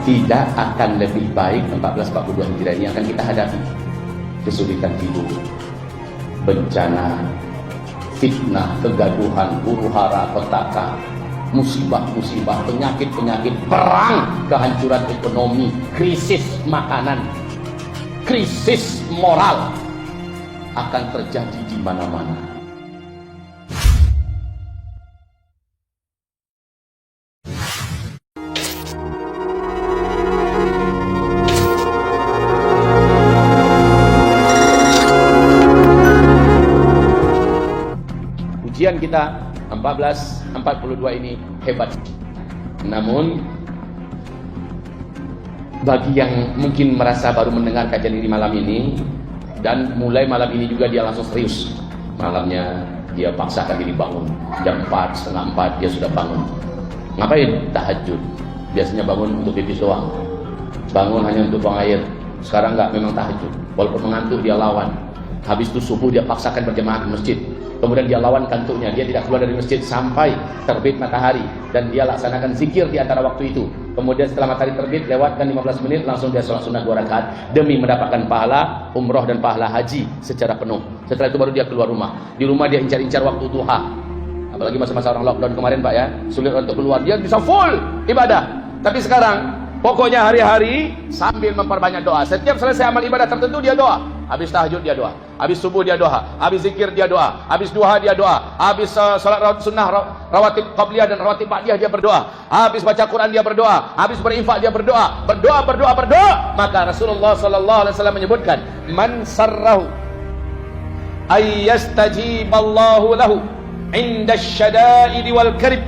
tidak akan lebih baik 1442 Hijriah ini akan kita hadapi. Kesulitan hidup, bencana, fitnah, kegaduhan, huru-hara, petaka, musibah-musibah, penyakit-penyakit, perang, kehancuran ekonomi, krisis makanan, krisis moral akan terjadi di mana-mana. Ujian kita 1442 ini hebat. Namun bagi yang mungkin merasa baru mendengar kajian ini malam ini, dan mulai malam ini juga dia langsung serius, malamnya dia paksakan diri bangun jam 4, setengah 4 dia sudah bangun. Ngapain? Tahajud. Biasanya bangun untuk pipis doang, bangun hanya untuk buang air. Sekarang enggak, memang tahajud. Walaupun mengantuk dia lawan. Habis itu subuh dia paksakan berjamaah ke masjid. Kemudian dia lawan kantuknya, dia tidak keluar dari masjid sampai terbit matahari, dan dia laksanakan zikir di antara waktu itu. Kemudian setelah matahari terbit, lewatkan 15 menit, langsung dia sholat sunnah 2 rakaat demi mendapatkan pahala umroh dan pahala haji secara penuh. Setelah itu baru dia keluar rumah. Di rumah dia incar-incar waktu duha. Apalagi masa-masa orang lockdown kemarin Pak ya, sulit untuk keluar, dia bisa full ibadah. Tapi sekarang pokoknya hari-hari sambil memperbanyak doa. Setiap selesai amal ibadah tertentu dia doa. Habis tahajud dia doa, habis subuh dia doa, habis zikir dia doa, habis duha dia doa, habis salat sunnah rawatib qabliyah dan rawatib ba'diyah dia berdoa, habis baca Quran dia berdoa, habis berinfak dia berdoa, berdoa. Maka Rasulullah sallallahu alaihi wasallam menyebutkan, man sarrahu ay yastajiballahu lahu inda syada'id wal karib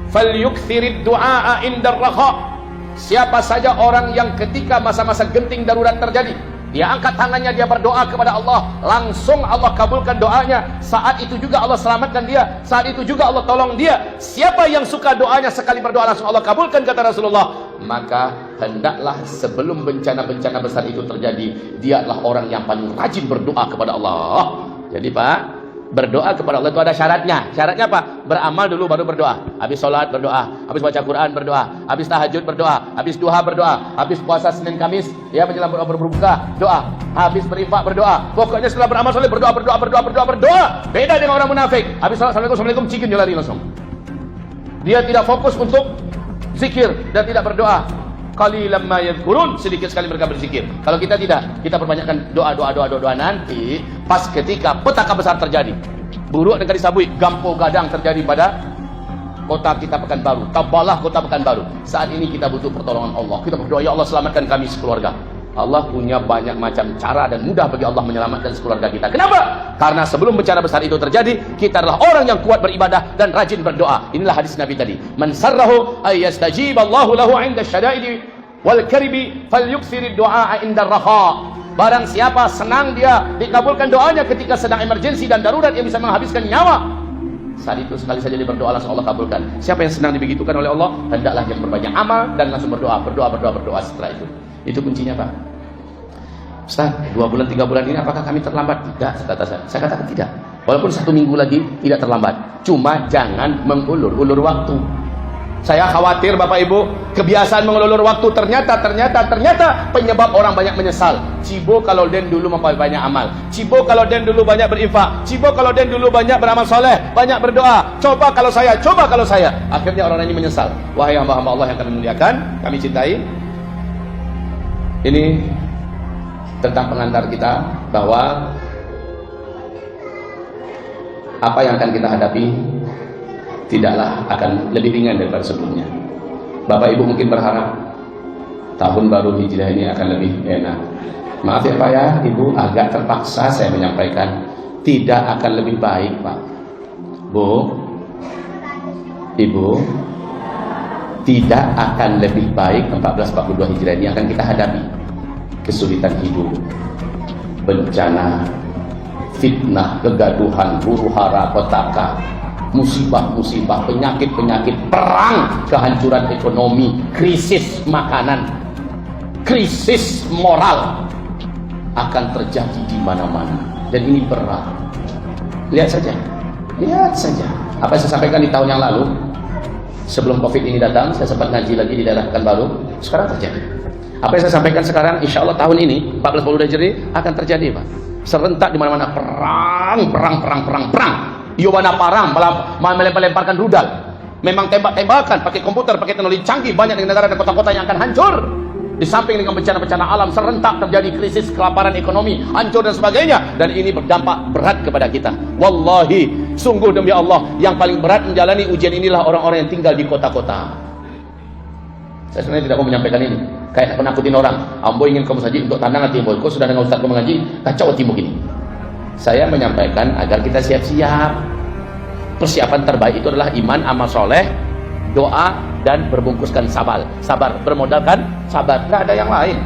falyukthirid du'a inda ar-rakha. Siapa saja orang yang ketika masa-masa genting darurat terjadi, dia angkat tangannya, dia berdoa kepada Allah, langsung Allah kabulkan doanya. Saat itu juga Allah selamatkan dia, saat itu juga Allah tolong dia. Siapa yang suka doanya sekali berdoa langsung Allah kabulkan, kata Rasulullah, maka hendaklah sebelum bencana-bencana besar itu terjadi, dia adalah orang yang paling rajin berdoa kepada Allah. Jadi Pak, berdoa kepada Allah itu ada syaratnya. Syaratnya apa? Beramal dulu baru berdoa. Habis sholat berdoa, habis baca Quran berdoa, habis tahajud berdoa, habis duha berdoa, habis puasa Senin Kamis ya menjelang berbuka doa, habis berinfak berdoa. Pokoknya setelah beramal soleh berdoa. Beda dengan orang munafik. Habis sholat assalamualaikum cikin dia lari langsung. Dia tidak fokus untuk zikir dan tidak berdoa. Qalilan ma yadhkurun, sedikit sekali mereka berzikir. Kalau kita tidak, kita perbanyakkan doa, nanti pas ketika petaka besar terjadi, buruk negeri sabui, gampo gadang terjadi pada kota kita Pekanbaru, tabalah kota Pekanbaru. Saat ini kita butuh pertolongan Allah. Kita berdoa, ya Allah selamatkan kami sekeluarga. Allah punya banyak macam cara dan mudah bagi Allah menyelamatkan sekeluarga kita. Kenapa? Karena sebelum bencana besar itu terjadi, kita adalah orang yang kuat beribadah dan rajin berdoa. Inilah hadis Nabi tadi. Man sarrahu ay yastajiballahu lahu 'inda syada'idi wal karibi falyuksirid du'a 'inda ar-rakha. Barang siapa senang dia dikabulkan doanya ketika sedang emergensi dan darurat yang bisa menghabiskan nyawa, saat itu sekali saja dia berdoa langsung Allah kabulkan. Siapa yang senang dibegitukan oleh Allah, hendaklah dia berbanyak amal dan langsung berdoa setelah itu. Itu kuncinya Pak. Ustaz, 2 bulan 3 bulan ini apakah kami terlambat? Tidak, saya katakan tidak. Walaupun 1 minggu lagi tidak terlambat. Cuma jangan mengulur-ulur waktu. Saya khawatir Bapak Ibu, kebiasaan mengulur waktu ternyata penyebab orang banyak menyesal. Cibo kalau den dulu memperbanyak amal, cibo kalau den dulu banyak berinfak, cibo kalau den dulu banyak beramal soleh, banyak berdoa. Coba kalau saya. Akhirnya orang ini menyesal. Wahai hamba-hamba Allah yang kami muliakan, kami cintai, ini tentang pengantar kita bahwa apa yang akan kita hadapi tidaklah akan lebih ringan daripada sebelumnya. Bapak Ibu mungkin berharap tahun baru Hijriah ini akan lebih enak. Maaf ya Pak ya, Ibu agak terpaksa saya menyampaikan, tidak akan lebih baik Pak. Bu, Ibu, tidak akan lebih baik 1442 Hijriah ini akan kita hadapi. Kesulitan hidup, bencana, fitnah, kegaduhan, huru-hara, petaka, musibah-musibah, penyakit-penyakit, perang, kehancuran ekonomi, krisis makanan, krisis moral akan terjadi di mana-mana. Dan ini berat. Lihat saja apa yang saya sampaikan di tahun yang lalu. Sebelum COVID ini datang, saya sempat ngaji lagi di daerah Pekanbaru. Sekarang terjadi. Apa yang saya sampaikan sekarang, insya Allah tahun ini 14 Maulud Hijri akan terjadi, Pak. Serentak di mana-mana perang. Yobana parang, malah melempar-lemparkan rudal. Memang tembak-tembakan, pakai komputer, pakai teknologi canggih, banyak di negara dan kota-kota yang akan hancur. Di samping dengan bencana-bencana alam serentak terjadi krisis kelaparan ekonomi, hancur dan sebagainya, dan ini berdampak berat kepada kita. Wallahi, sungguh demi Allah, yang paling berat menjalani ujian inilah orang-orang yang tinggal di kota-kota. Saya sebenarnya tidak mau menyampaikan ini, kayak penakutin orang. Ambo ingin kamu saja untuk tandangan Timbo, kau sudah dengan Ustaz kau mengaji, kacau Timbo gini. Saya menyampaikan agar kita siap-siap. Persiapan terbaik itu adalah iman, amal soleh, doa, dan berbungkuskan sabar. Bermodalkan sabar, nggak ada yang lain.